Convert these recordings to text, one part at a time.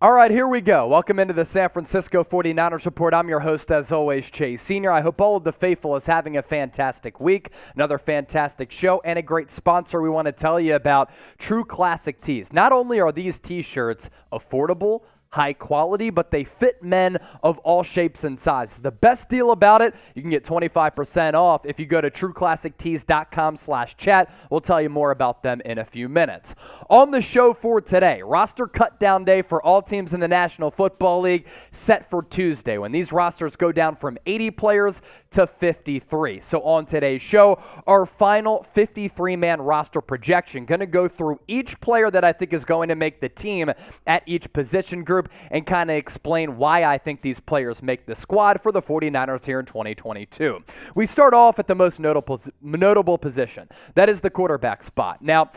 All right, here we go. Welcome into the San Francisco 49ers Report. I'm your host, as always, Chase Sr. I hope all of the faithful is having a fantastic week, another fantastic show, and a great sponsor we want to tell you about, True Classic Tees. Not only are these T-shirts affordable, high quality, but they fit men of all shapes and sizes. The best deal about it, you can get 25% off if you go to trueclassictees.com/chat. We'll tell you more about them in a few minutes. On the show for today, roster cut down day for all teams in the National Football League set for Tuesday when these rosters go down from 80 players to 53. So on today's show, our final 53-man roster projection. Going to go through each player that I think is going to make the team at each position group and kind of explain why I think these players make the squad for the 49ers here in 2022. We start off at the most notable position. That is the quarterback spot. Now,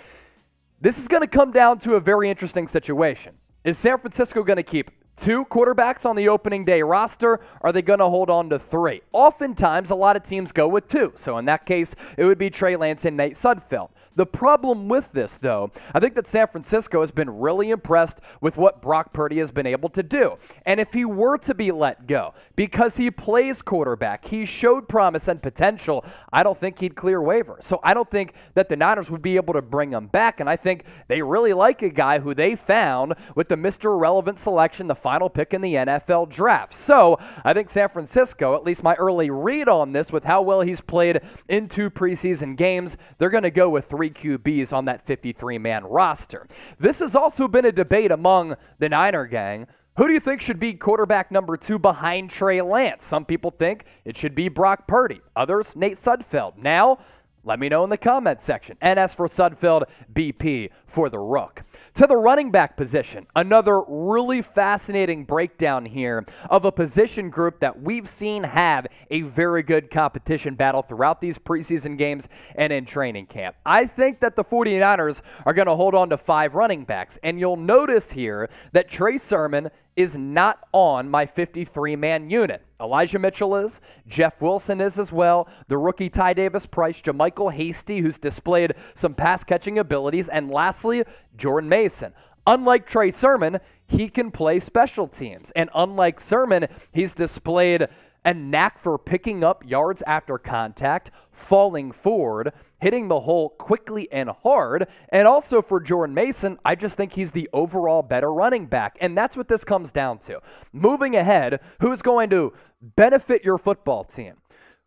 this is going to come down to a very interesting situation. Is San Francisco going to keep 2 quarterbacks on the opening day roster? Are they going to hold on to 3? Oftentimes, a lot of teams go with 2. So in that case, it would be Trey Lance and Nate Sudfeld. The problem with this, though, I think that San Francisco has been really impressed with what Brock Purdy has been able to do. And if he were to be let go, because he plays quarterback, he showed promise and potential, I don't think he'd clear waivers. So I don't think that the Niners would be able to bring him back. And I think they really like a guy who they found with the Mr. Irrelevant selection, the final pick in the NFL draft. So I think San Francisco, at least my early read on this with how well he's played in 2 preseason games, they're going to go with 3 QBs on that 53-man roster. This has also been a debate among the Niner gang. Who do you think should be quarterback number 2 behind Trey Lance? Some people think it should be Brock Purdy. Others, Nate Sudfeld. Now, let me know in the comments section. NS for Sudfeld, BP for the Rook. To the running back position, another really fascinating breakdown here of a position group that we've seen have a very good competition battle throughout these preseason games and in training camp. I think that the 49ers are going to hold on to 5 running backs, and you'll notice here that Trey Sermon is not on my 53-man unit. Elijah Mitchell is, Jeff Wilson is as well, the rookie Ty Davis-Price, JaMychal Hasty, who's displayed some pass-catching abilities, and lastly, Jordan Mason. Unlike Trey Sermon, he can play special teams, and unlike Sermon, he's displayed a knack for picking up yards after contact, falling forward, hitting the hole quickly and hard. And also for Jordan Mason, I just think he's the overall better running back. And that's what this comes down to. Moving ahead, who's going to benefit your football team?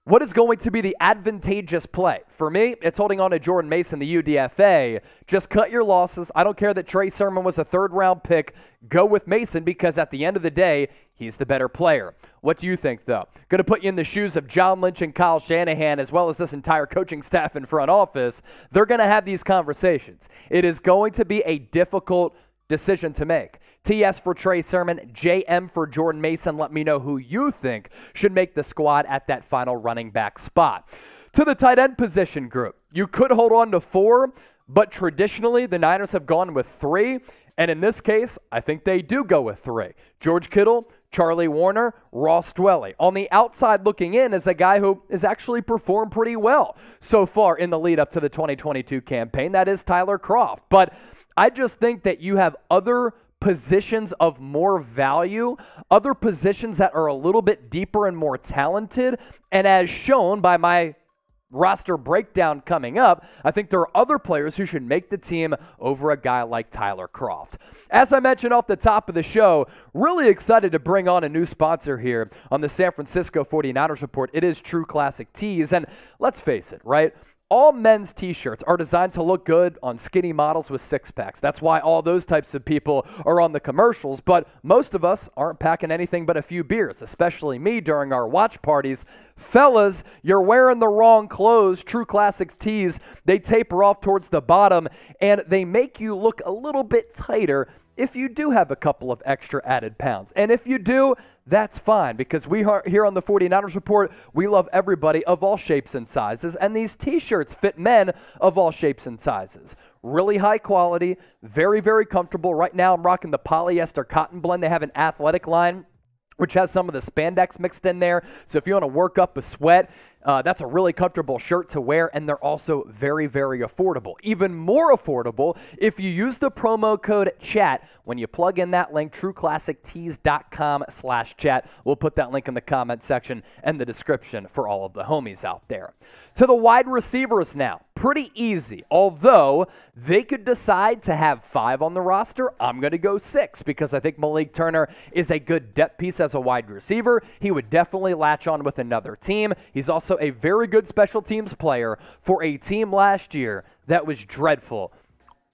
What is going to be the advantageous play? For me, it's holding on to Jordan Mason, the UDFA. Just cut your losses. I don't care that Trey Sermon was a 3rd-round pick. Go with Mason because at the end of the day, he's the better player. What do you think, though? Going to put you in the shoes of John Lynch and Kyle Shanahan, as well as this entire coaching staff and front office. They're going to have these conversations. It is going to be a difficult decision to make. TS for Trey Sermon, JM for Jordan Mason. Let me know who you think should make the squad at that final running back spot. To the tight end position group, you could hold on to 4, but traditionally the Niners have gone with 3. And in this case, I think they do go with 3. George Kittle, Charlie Woerner, Ross Dwelley. On the outside looking in is a guy who has actually performed pretty well so far in the lead up to the 2022 campaign. That is Tyler Kroft. But I just think that you have other positions of more value, other positions that are a little bit deeper and more talented. And as shown by my roster breakdown coming up, I think there are other players who should make the team over a guy like Tyler Kroft. As I mentioned off the top of the show, really excited to bring on a new sponsor here on the San Francisco 49ers Report. It is True Classic Tees, and let's face it, right? All men's t-shirts are designed to look good on skinny models with 6-packs. That's why all those types of people are on the commercials, but most of us aren't packing anything but a few beers, especially me during our watch parties. Fellas, you're wearing the wrong clothes. True Classic tees, they taper off towards the bottom, and they make you look a little bit tighter if you do have a couple of extra added pounds. And if you do, that's fine, because we are here on the 49ers Report, we love everybody of all shapes and sizes, and these t-shirts fit men of all shapes and sizes. Really high quality, very, very comfortable. Right now I'm rocking the polyester cotton blend. They have an athletic line which has some of the spandex mixed in there. So if you want to work up a sweat, that's a really comfortable shirt to wear, and they're also very, very affordable. Even more affordable if you use the promo code CHAT when you plug in that link, trueclassictees.com/chat. We'll put that link in the comment section and the description for all of the homies out there. To the wide receivers now. Pretty easy. Although they could decide to have 5 on the roster, I'm going to go 6 because I think Malik Turner is a good depth piece as a wide receiver. He would definitely latch on with another team. He's also a very good special teams player for a team last year that was dreadful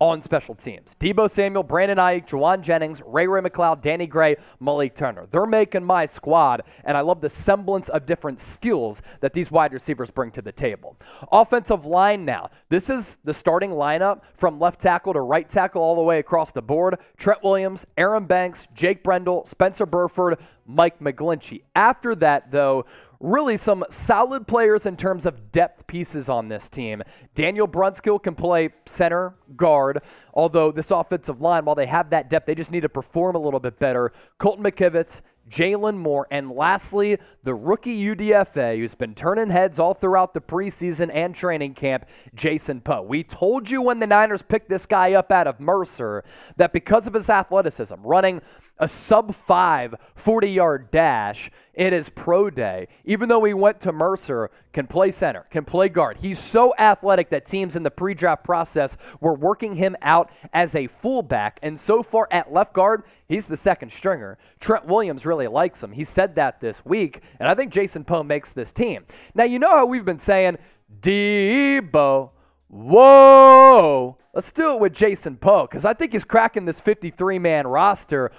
on special teams. Deebo Samuel, Brandon Aiyuk, Jauan Jennings, Ray McCloud, Danny Gray, Malik Turner. They're making my squad, and I love the semblance of different skills that these wide receivers bring to the table. Offensive line now. This is the starting lineup from left tackle to right tackle all the way across the board. Trent Williams, Aaron Banks, Jake Brendel, Spencer Burford, Mike McGlinchey. After that, though, really some solid players in terms of depth pieces on this team. Daniel Brunskill can play center, guard, although this offensive line, while they have that depth, they just need to perform a little bit better. Colton McKivitz, Jaylon Moore, and lastly, the rookie UDFA who's been turning heads all throughout the preseason and training camp, Jason Poe. We told you when the Niners picked this guy up out of Mercer that because of his athleticism, running a sub-5 40-yard dash in his pro day, even though he went to Mercer, can play center, can play guard. He's so athletic that teams in the pre-draft process were working him out as a fullback, and so far at left guard, he's the second stringer. Trent Williams really likes him. He said that this week, and I think Jason Poe makes this team. Now, you know how we've been saying, Deebo, whoa. Let's do it with Jason Poe, because I think he's cracking this 53-man roster.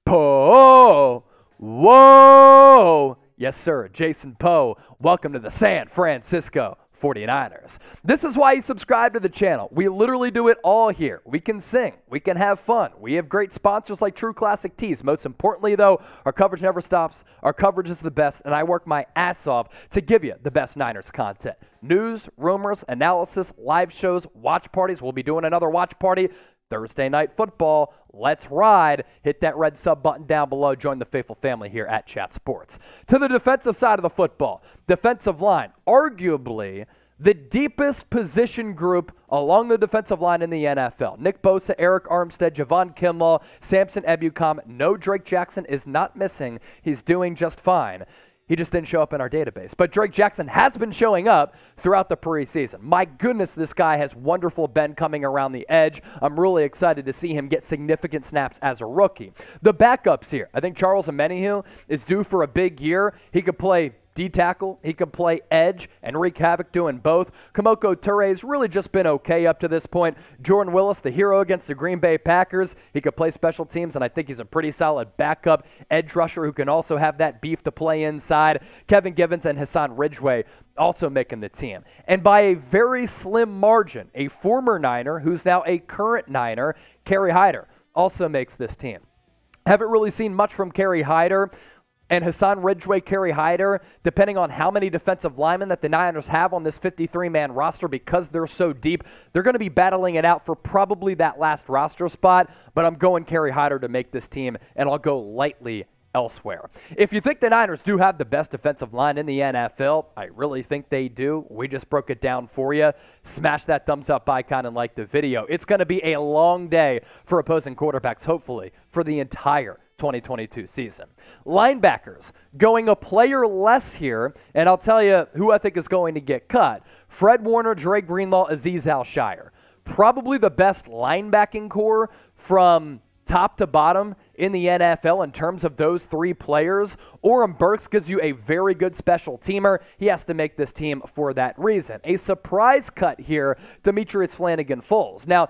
Poe, whoa. Yes, sir, Jason Poe. Welcome to the San Francisco 49ers. This is why you subscribe to the channel. We literally do it all here. We can sing. We can have fun. We have great sponsors like True Classic Tees. Most importantly, though, our coverage never stops. Our coverage is the best, and I work my ass off to give you the best Niners content. News, rumors, analysis, live shows, watch parties. We'll be doing another watch party Thursday Night Football. Let's ride. Hit that red sub button down below. Join the faithful family here at Chat Sports. To the defensive side of the football, defensive line, arguably the deepest position group along the defensive line in the NFL. Nick Bosa, Eric Armstead, Javon Kinlaw, Samson Ebukam. No, Drake Jackson is not missing. He's doing just fine. He just didn't show up in our database. But Drake Jackson has been showing up throughout the preseason. My goodness, this guy has wonderful bend coming around the edge. I'm really excited to see him get significant snaps as a rookie. The backups here. I think Charles Omenihu is due for a big year. He could play D-tackle, he can play edge and wreak havoc doing both. Kamoko Touré's really just been okay up to this point. Jordan Willis, the hero against the Green Bay Packers, he could play special teams, and I think he's a pretty solid backup edge rusher who can also have that beef to play inside. Kevin Givens and Hassan Ridgeway also making the team. And by a very slim margin, a former Niner who's now a current Niner, Kerry Hyder, also makes this team. Haven't really seen much from Kerry Hyder. And Hassan Ridgeway, Kerry Hyder, depending on how many defensive linemen that the Niners have on this 53-man roster, because they're so deep, they're going to be battling it out for probably that last roster spot. But I'm going Kerry Hyder to make this team, and I'll go lightly elsewhere. If you think the Niners do have the best defensive line in the NFL, I really think they do. We just broke it down for you. Smash that thumbs up icon and like the video. It's going to be a long day for opposing quarterbacks, hopefully, for the entire 2022 season. Linebackers, going a player less here, and I'll tell you who I think is going to get cut. Fred Woerner, Dre Greenlaw, Azeez Al-Shire. Probably the best linebacking core from top to bottom in the NFL in terms of those three players. Oren Burks gives you a very good special teamer. He has to make this team for that reason. A surprise cut here, Demetrius Flannigan-Fowles. Now,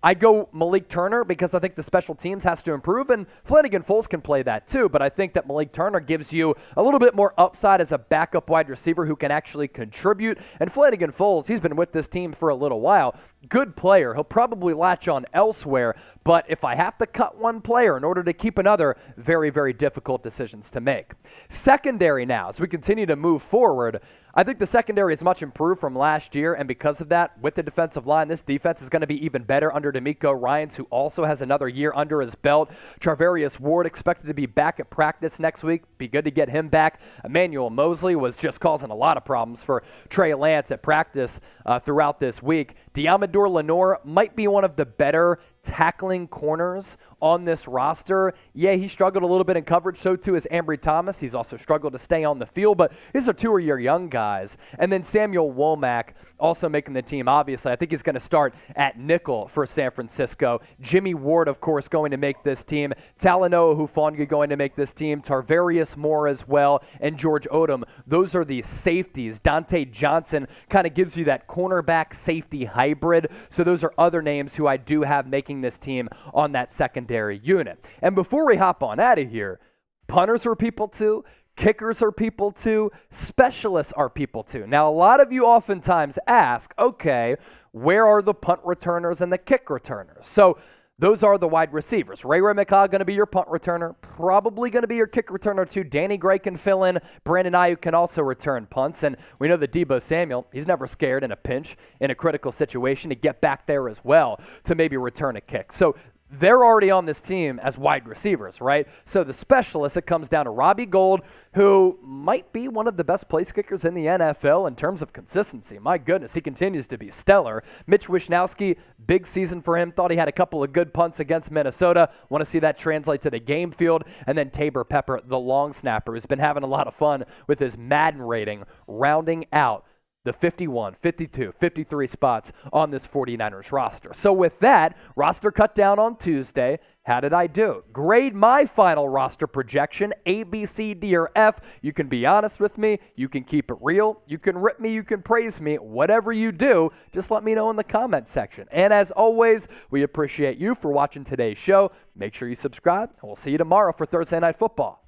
I go Malik Turner because I think the special teams has to improve, and Flannigan-Fowles can play that too, but I think that Malik Turner gives you a little bit more upside as a backup wide receiver who can actually contribute, and Flannigan-Fowles, he's been with this team for a little while. Good player. He'll probably latch on elsewhere, but But if I have to cut one player in order to keep another, very, very difficult decisions to make. Secondary now, as we continue to move forward, I think the secondary is much improved from last year, and because of that, with the defensive line, this defense is going to be even better under DeMeco Ryans, who also has another year under his belt. Charvarius Ward expected to be back at practice next week. Be good to get him back. Emmanuel Mosley was just causing a lot of problems for Trey Lance at practice throughout this week. Diamador Lenore might be one of the better tackling corners on this roster. Yeah, he struggled a little bit in coverage, so too is Ambry Thomas. He's also struggled to stay on the field, but these are two-year young guys. And then Samuel Womack also making the team. Obviously, I think he's going to start at nickel for San Francisco. Jimmy Ward, of course, going to make this team. Talanoa Hufanga going to make this team. Tarvarius Moore as well, and George Odom. Those are the safeties. Dante Johnson kind of gives you that cornerback safety hybrid. So those are other names who I do have making this team on that secondary unit. And before we hop on out of here, punters are people too. Kickers are people too. Specialists are people too. Now, a lot of you oftentimes ask, okay, where are the punt returners and the kick returners? So those are the wide receivers. Ray McCloud going to be your punt returner. Probably going to be your kick returner too. Danny Gray can fill in. Brandon Aiyuk can also return punts. And we know that Deebo Samuel, he's never scared in a pinch, in a critical situation, to get back there as well to maybe return a kick. So they're already on this team as wide receivers, right? So the specialists, it comes down to Robbie Gould, who might be one of the best place kickers in the NFL in terms of consistency. My goodness, he continues to be stellar. Mitch Wishnowsky, big season for him. Thought he had a couple of good punts against Minnesota. Want to see that translate to the game field. And then Tabor Pepper, the long snapper, who's been having a lot of fun with his Madden rating, rounding out the 51, 52, 53 spots on this 49ers roster. So with that, roster cut down on Tuesday. How did I do? Grade my final roster projection, A, B, C, D, or F. You can be honest with me. You can keep it real. You can rip me. You can praise me. Whatever you do, just let me know in the comment section. And as always, we appreciate you for watching today's show. Make sure you subscribe, and we'll see you tomorrow for Thursday Night Football.